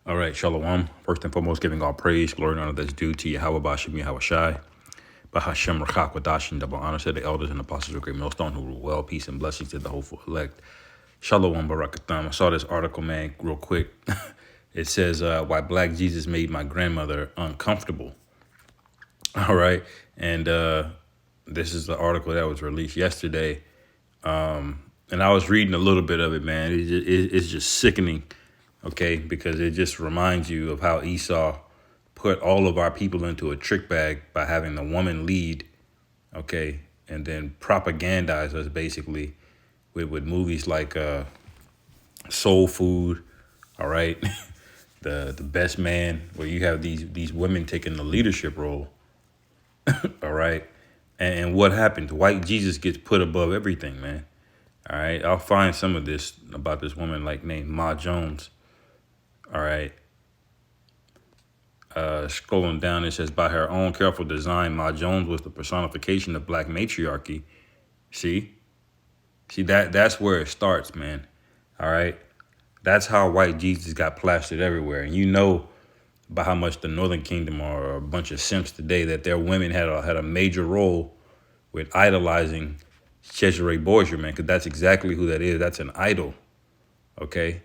All right, Shalom. First and foremost, giving all praise, glory, and honor that's due to Yahweh Bashim Yahweh Shai. Bahashem Rakak Wadash and double honor to the elders and apostles of Great Millstone who rule well, peace and blessings to the hopeful elect. Shalom Barakatham. I saw this article, man, real quick. It says, why Black Jesus made my grandmother uncomfortable. All right. And this is the article that was released yesterday. And I was reading a little bit of it, man. It's just sickening, okay, because it just reminds you of how Esau put all of our people into a trick bag by having the woman lead, okay, and then propagandize us basically with movies like Soul Food, all right, the Best Man, where you have these women taking the leadership role, all right, and what happens? White Jesus gets put above everything, man. All right, I'll find some of this about this woman like named Ma Jones. All right, scrolling down, it says, by her own careful design, Ma Jones was the personification of Black matriarchy. See that's where it starts, man. All right, that's how white Jesus got plastered everywhere, and you know by how much the Northern Kingdom are a bunch of simps today that their women had a major role with idolizing Cesare Borgia, man, because that's exactly who that is. That's an idol, okay?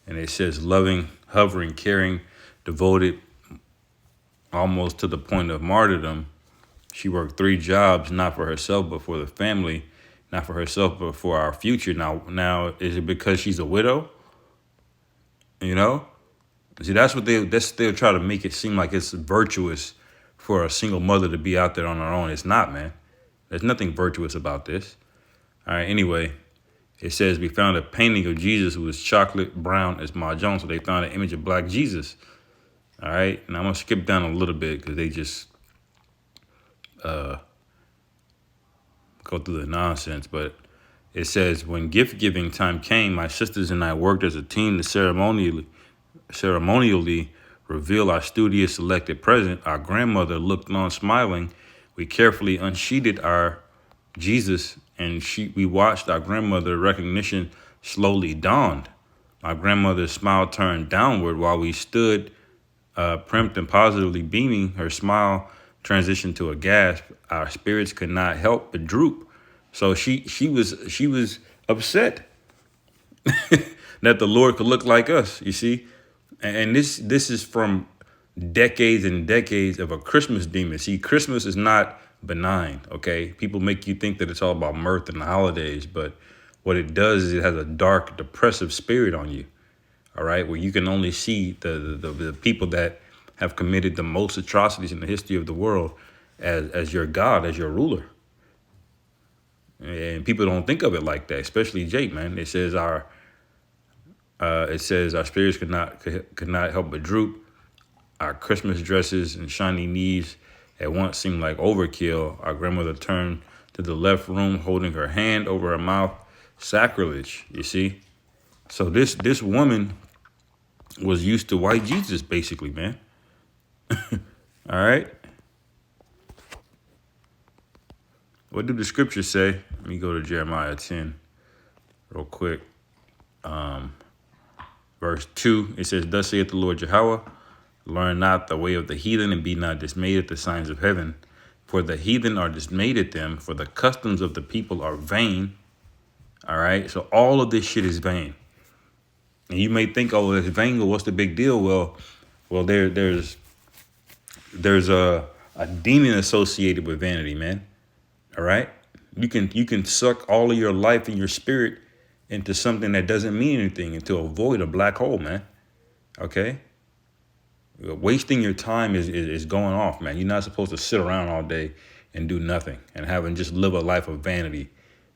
And it says loving, hovering, caring, devoted, almost to the point of martyrdom. She worked 3 jobs, not for herself, but for the family, not for herself, but for our future. Now, is it because she's a widow? You know? See, that's what they'll try to make it seem like it's virtuous for a single mother to be out there on her own. It's not, man. There's nothing virtuous about this. All right, anyway, it says we found a painting of Jesus who was chocolate brown as Ma Jones. So they found an image of Black Jesus. All right, and I'm going to skip down a little bit because they just go through the nonsense. But it says, when gift giving time came, my sisters and I worked as a team to ceremonially reveal our studious selected present. Our grandmother looked on smiling. We carefully unsheated our Jesus, and we watched our grandmother. Recognition slowly dawned. My grandmother's smile turned downward while we stood, primed and positively beaming. Her smile transitioned to a gasp. Our spirits could not help but droop. So she was upset that the Lord could look like us, you see? And this is from decades and decades of a Christmas demon. See, Christmas is not benign, okay? People make you think that it's all about mirth and the holidays, but what it does is it has a dark, depressive spirit on you, all right? Where you can only see the people that have committed the most atrocities in the history of the world as your God, as your ruler. And people don't think of it like that, especially Jake, man. It says our spirits could not help but droop. Our Christmas dresses and shiny knees at once seemed like overkill. Our grandmother turned to the left room, holding her hand over her mouth. Sacrilege, you see? So this woman was used to white Jesus, basically, man. All right? What do the scriptures say? Let me go to Jeremiah 10 real quick. Verse 2, it says, thus saith the Lord Yahweh, learn not the way of the heathen, and be not dismayed at the signs of heaven. For the heathen are dismayed at them, for the customs of the people are vain. All right, so all of this shit is vain. And you may think, oh, it's vain, well, what's the big deal? Well, there's a demon associated with vanity, man. All right, you can suck all of your life and your spirit into something that doesn't mean anything, and to avoid a black hole, man. Okay? Wasting your time is going off, man. You're not supposed to sit around all day and do nothing and having just live a life of vanity.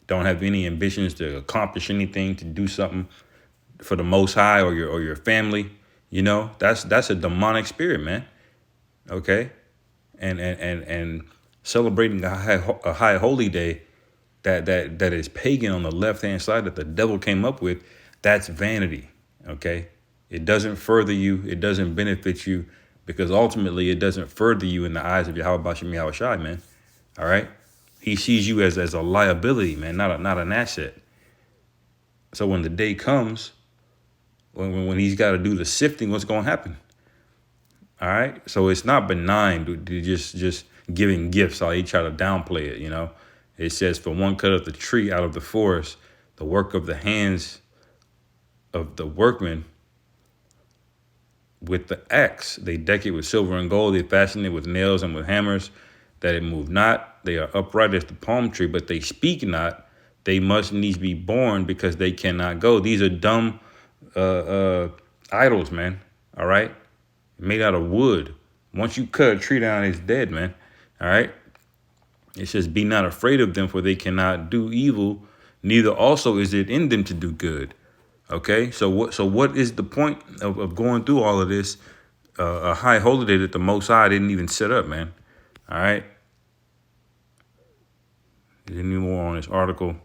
Don't have any ambitions to accomplish anything, to do something for the Most High or your family. You know, that's a demonic spirit, man. Okay? And celebrating a high holy day that is pagan on the left-hand side that the devil came up with, that's vanity, okay? It doesn't further you. It doesn't benefit you, because ultimately it doesn't further you in the eyes of Yahweh Bashim Yahweh Shai, man, all right? He sees you as a liability, man, not an asset. So when the day comes when he's got to do the sifting, what's going to happen? All right. So it's not benign to just giving gifts. How they try to downplay it, It says, for one cut of the tree out of the forest, the work of the hands of the workmen with the axe. They deck it with silver and gold. They fasten it with nails and with hammers, that it move not. They are upright as the palm tree, but they speak not. They must needs be born, because they cannot go. These are dumb idols, man. All right. Made out of wood. Once you cut a tree down, it's dead, man. All right. It says, be not afraid of them, for they cannot do evil, neither also is it in them to do good. Okay. So what is the point of going through all of this? A high holiday that the Most High didn't even set up, man. All right. There's any more on this article?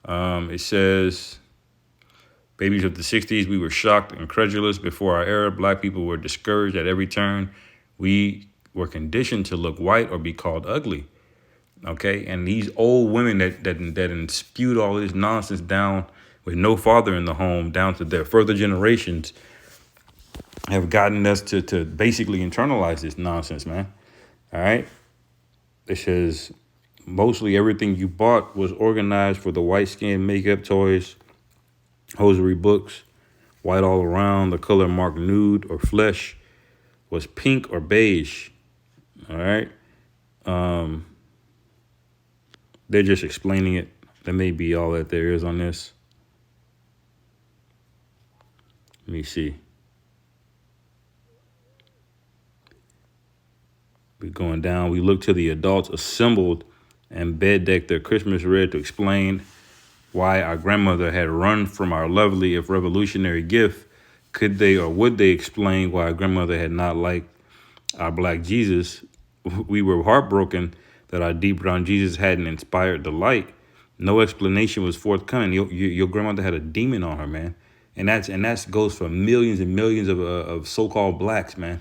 It says, babies of the 60s, we were shocked and incredulous before our era. Black people were discouraged at every turn. We were conditioned to look white or be called ugly. Okay, and these old women that spewed all this nonsense down with no father in the home down to their further generations have gotten us to basically internalize this nonsense, man. All right. It says mostly everything you bought was organized for the white skin, makeup, toys, hosiery, books, white all around. The color marked nude or flesh was pink or beige. All right. They're just explaining it. That may be all that there is on this. Let me see. We're going down. We look to the adults assembled and bed decked their Christmas red to explain why our grandmother had run from our lovely, if revolutionary gift. Could they or would they explain why our grandmother had not liked our black Jesus? We were heartbroken that our deep brown Jesus hadn't inspired delight. No explanation was forthcoming. Your grandmother had a demon on her, man. And that goes for millions and millions of so-called blacks, man.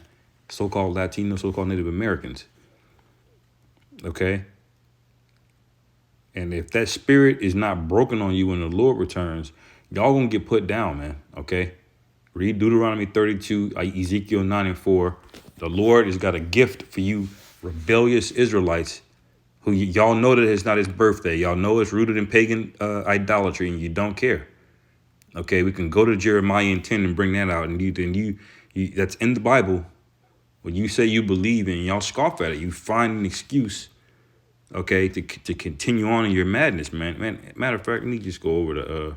So-called Latino, so-called Native Americans. Okay? And if that spirit is not broken on you when the Lord returns, y'all gonna get put down, man. Okay? Read Deuteronomy 32, Ezekiel 9 and 4. The Lord has got a gift for you rebellious Israelites who y'all know that it's not his birthday. Y'all know it's rooted in pagan idolatry, and you don't care. Okay, we can go to Jeremiah 10 and bring that out, and you that's in the Bible. When you say you believe and y'all scoff at it, you find an excuse, okay, to continue on in your madness, man. Matter of fact, let me just go over to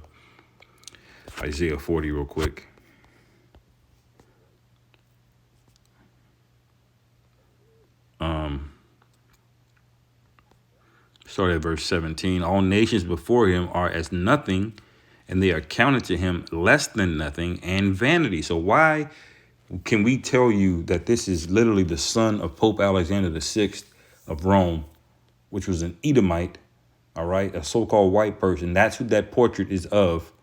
Isaiah 40 real quick. Start at verse 17. All nations before him are as nothing, and they are counted to him less than nothing and vanity. So why can we tell you that this is literally the son of Pope Alexander VI of Rome, which was an Edomite, all right, a so-called white person? That's who that portrait is of.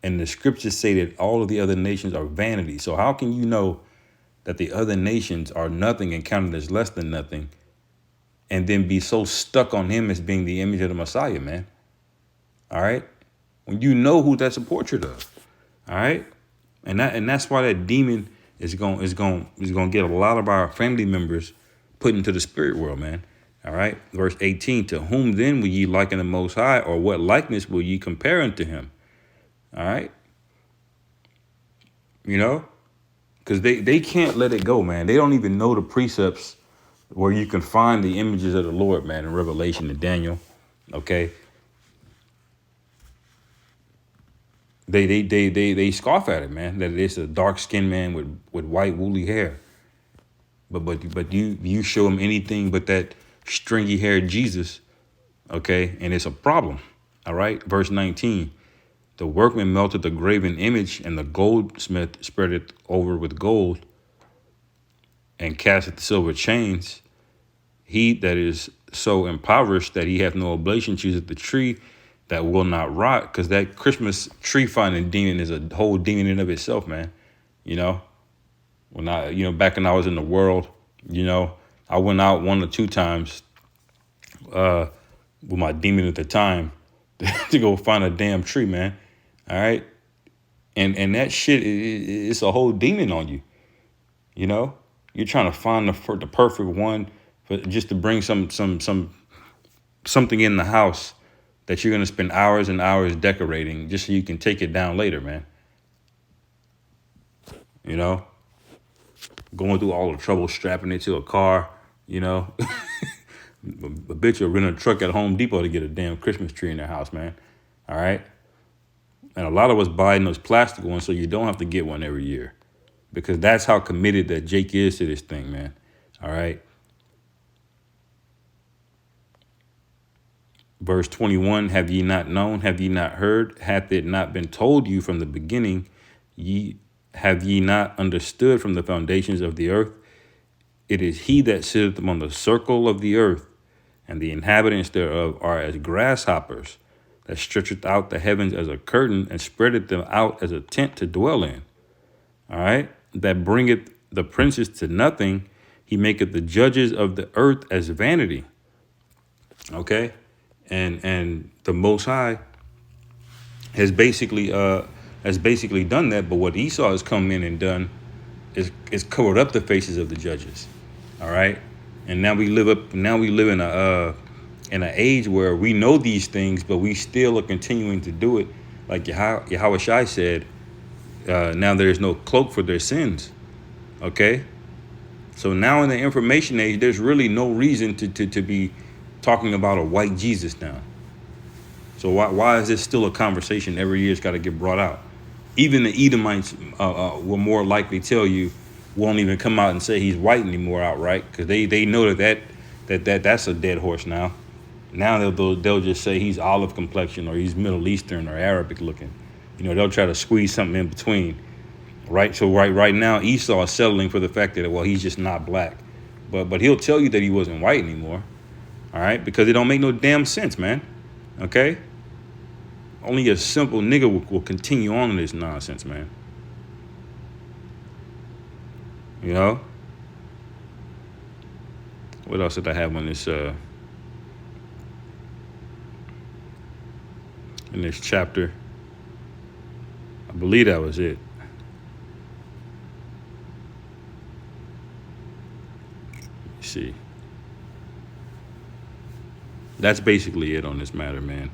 And the scriptures say that all of the other nations are vanity. So how can you know that the other nations are nothing and counted as less than nothing, and then be so stuck on him as being the image of the Messiah, man? All right. When you know who that's a portrait of. All right. And that's why that demon is going to get a lot of our family members put into the spirit world, man. All right. Verse 18, to whom then will ye liken the Most High, or what likeness will ye compare unto him? All right. Because they can't let it go, man. They don't even know the precepts where you can find the images of the Lord, man, in Revelation and Daniel. Okay. They scoff at it, man. That it's a dark skinned man with white woolly hair. But you show him anything but that stringy haired Jesus, okay, and it's a problem. All right. Verse 19. The workman melted the graven image, and the goldsmith spread it over with gold and cast the silver chains. He that is so impoverished that he hath no oblation chooseth the tree that will not rot, because that Christmas tree finding demon is a whole demon in of itself, man. When back when I was in the world, I went out 1 or 2 times with my demon at the time to go find a damn tree, man. All right. And that shit, it's a whole demon on you. You know, you're trying to find the perfect one, for just to bring something in the house that you're gonna spend hours and hours decorating, just so you can take it down later, man. You know, going through all the trouble strapping it to a car. You know, a bitch will rent a truck at Home Depot to get a damn Christmas tree in their house, man. All right, and a lot of us buying those plastic ones so you don't have to get one every year, because that's how committed that Jake is to this thing, man. All right. Verse 21, have ye not known? Have ye not heard? Hath it not been told you from the beginning? Have ye not understood from the foundations of the earth? It is he that sitteth upon the circle of the earth, and the inhabitants thereof are as grasshoppers, that stretcheth out the heavens as a curtain, and spreadeth them out as a tent to dwell in. All right? That bringeth the princes to nothing. He maketh the judges of the earth as vanity. Okay? And the Most High has basically done that. But what Esau has come in and done is covered up the faces of the judges. All right, and now we live in an age where we know these things, but we still are continuing to do it. Like Yahweh Shai said, now there is no cloak for their sins. Okay, so now in the information age, there's really no reason to be talking about a white Jesus now. So why is this still a conversation every year? It's got to get brought out. Even the Edomites will more likely tell you, won't even come out and say he's white anymore outright, because they know that's a dead horse now. Now they'll just say he's olive complexion, or he's Middle Eastern or Arabic looking. You know, they'll try to squeeze something in between. Right. So right now Esau is settling for the fact that, well, he's just not black. But he'll tell you that he wasn't white anymore. All right, because it don't make no damn sense, man. Okay? Only a simple nigga will continue on in this nonsense, man. You know? What else did I have on this in this chapter? I believe that was it. Let's see. That's basically it on this matter, man.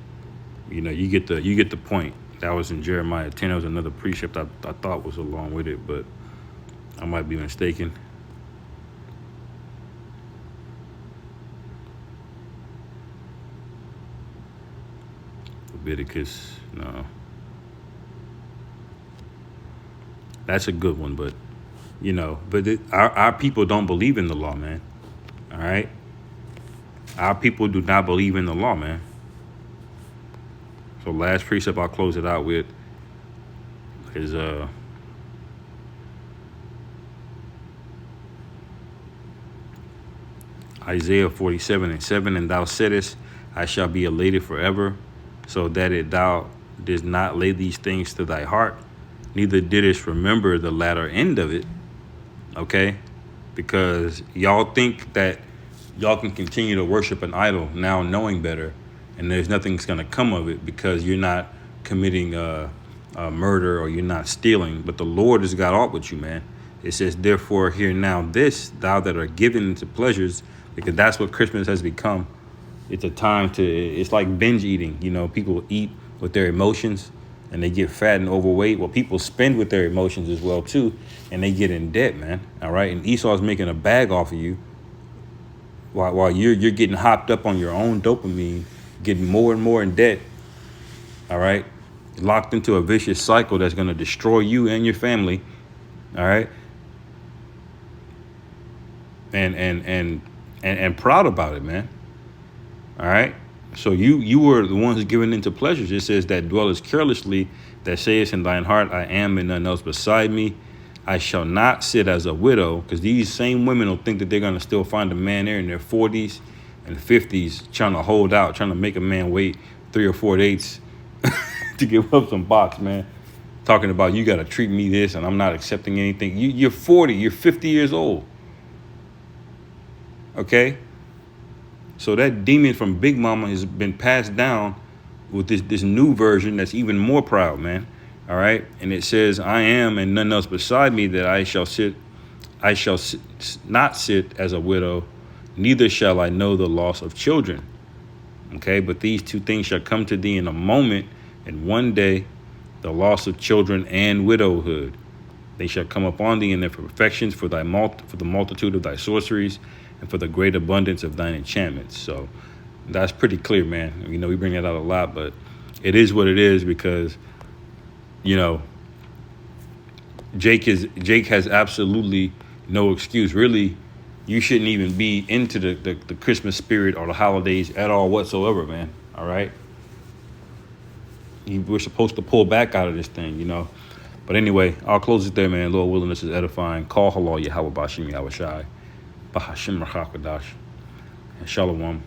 You know, you get the point. That was in Jeremiah 10. There was another precept I thought was along with it, but I might be mistaken. Leviticus, no. That's a good one, but you know, our people don't believe in the law, man. All right, our people do not believe in the law, man. So last precept I'll close it out with is Isaiah 47:7, and thou saidest, I shall be elated forever, so that thou didst not lay these things to thy heart, neither didst remember the latter end of it. Okay, because y'all think that y'all can continue to worship an idol now knowing better, and there's nothing's going to come of it because you're not committing murder or you're not stealing. But the Lord has got aught with you, man. It says, therefore, hear now this, thou that are given to pleasures, because that's what Christmas has become. It's a time it's like binge eating. You know, people eat with their emotions and they get fat and overweight. Well, people spend with their emotions as well, too, and they get in debt, man. All right. And Esau's making a bag off of you while you're getting hopped up on your own dopamine, getting more and more in debt. All right. Locked into a vicious cycle that's going to destroy you and your family. All right. And proud about it, man. All right. So you were the ones given into pleasures. It says that dwellest carelessly, that sayest in thine heart, I am and none else beside me. I shall not sit as a widow, because these same women will think that they're going to still find a man there in their 40s and 50s trying to hold out, trying to make a man wait 3 or 4 dates to give up some box, man. Talking about, you got to treat me this and I'm not accepting anything. You're 40, you're 50 years old. Okay? So that demon from Big Mama has been passed down with this new version that's even more proud, man. All right. And it says, I am and none else beside me, that I shall not sit as a widow, neither shall I know the loss of children. Okay. But these two things shall come to thee in a moment, and one day, the loss of children and widowhood. They shall come upon thee in their perfections, for the multitude of thy sorceries, and for the great abundance of thine enchantments. So that's pretty clear, man. You know, we bring that out a lot, but it is what it is, because, you know, Jake has absolutely no excuse. Really, you shouldn't even be into the Christmas spirit or the holidays at all whatsoever, man. All right. We're supposed to pull back out of this thing, you know. But anyway, I'll close it there, man. Lord willing, this is edifying. Call halal Yahweh Bashim Yahweh Shai. Bahashim Rachakadash. And Shalom.